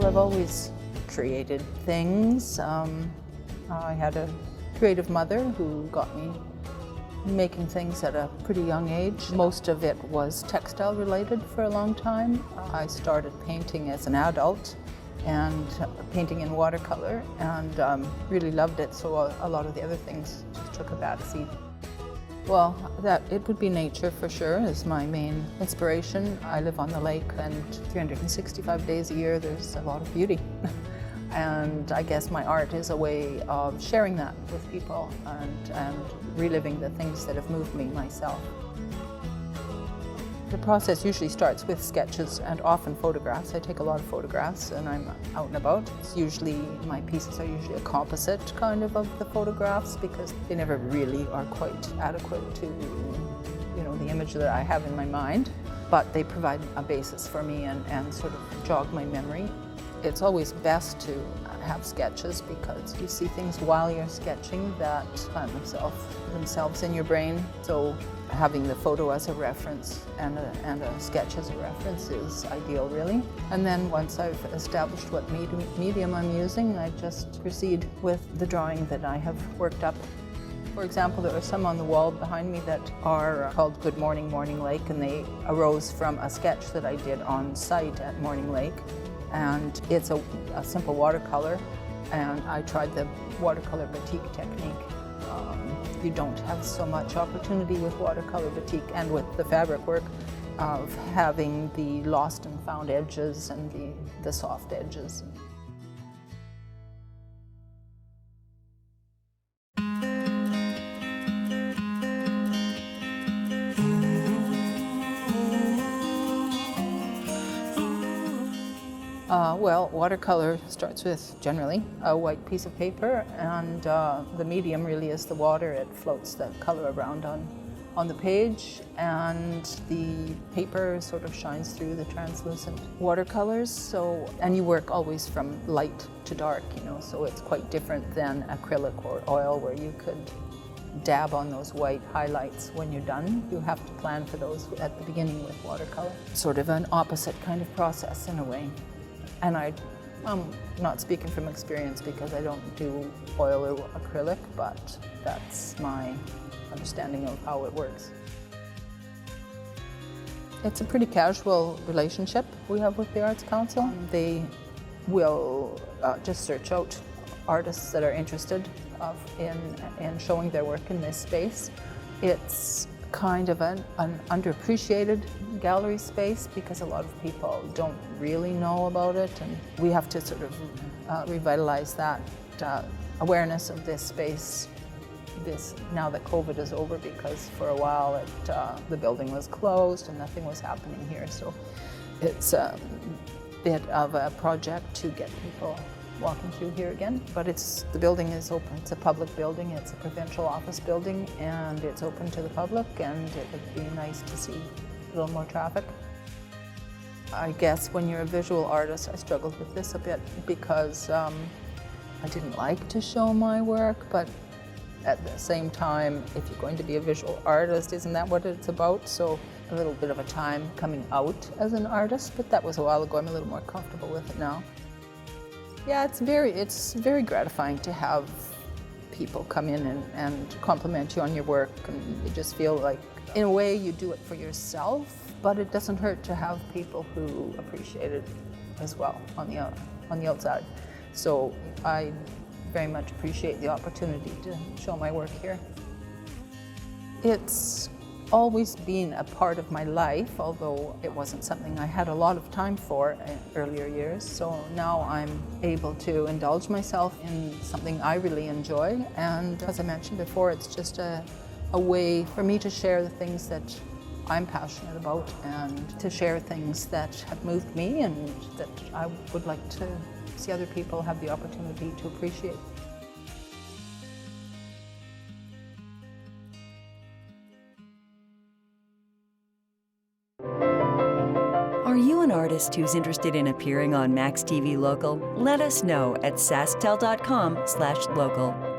Well, I've always created things. I had a creative mother who got me making things at a pretty young age. Most of it was textile related for a long time. I started painting as an adult and painting in watercolor and really loved it, so a lot of the other things just took a back seat. Well, it would be nature for sure is my main inspiration. I live on the lake and 365 days a year there's a lot of beauty. And I guess my art is a way of sharing that with people and reliving the things that have moved me myself. The process usually starts with sketches and often photographs. I take a lot of photographs and I'm out and about. My pieces are usually a composite kind of the photographs because they never really are quite adequate to, the image that I have in my mind. But they provide a basis for me and sort of jog my memory. It's always best to have sketches because you see things while you're sketching that plant themselves in your brain. So having the photo as a reference and a sketch as a reference is ideal, really. And then once I've established what medium I'm using, I just proceed with the drawing that I have worked up. For example, there are some on the wall behind me that are called Good Morning, Morning Lake, and they arose from a sketch that I did on site at Morning Lake. And it's a simple watercolor, and I tried the watercolor batik technique. You don't have so much opportunity with watercolor batik and with the fabric work of having the lost and found edges and the soft edges. Well, watercolor starts with, generally, a white piece of paper, and the medium really is the water. It floats the color around on the page, and the paper sort of shines through the translucent watercolors. And you work always from light to dark, so it's quite different than acrylic or oil where you could dab on those white highlights when you're done. You have to plan for those at the beginning with watercolor. Sort of an opposite kind of process in a way. And I'm not speaking from experience because I don't do oil or acrylic, but that's my understanding of how it works. It's a pretty casual relationship we have with the Arts Council. They will just search out artists that are interested in showing their work in this space. It's kind of an underappreciated gallery space because a lot of people don't really know about it, and we have to sort of revitalize that awareness of this space now that COVID is over, because for a while the building was closed and nothing was happening here. So it's a bit of a project to get people walking through here again, but the building is open. It's a public building, it's a provincial office building, and it's open to the public, and it would be nice to see a little more traffic. I guess when you're a visual artist, I struggled with this a bit because I didn't like to show my work, but at the same time, if you're going to be a visual artist, isn't that what it's about? So a little bit of a time coming out as an artist, but that was a while ago. I'm a little more comfortable with it now. Yeah, it's very gratifying to have people come in and compliment you on your work, and you just feel like, in a way, you do it for yourself, but it doesn't hurt to have people who appreciate it as well on the outside. So I very much appreciate the opportunity to show my work here. It's always been a part of my life, although it wasn't something I had a lot of time for in earlier years. So now I'm able to indulge myself in something I really enjoy. And as I mentioned before, it's just a way for me to share the things that I'm passionate about and to share things that have moved me and that I would like to see other people have the opportunity to appreciate. Are you an artist who's interested in appearing on maxTV Local? Let us know at SaskTel.com/local.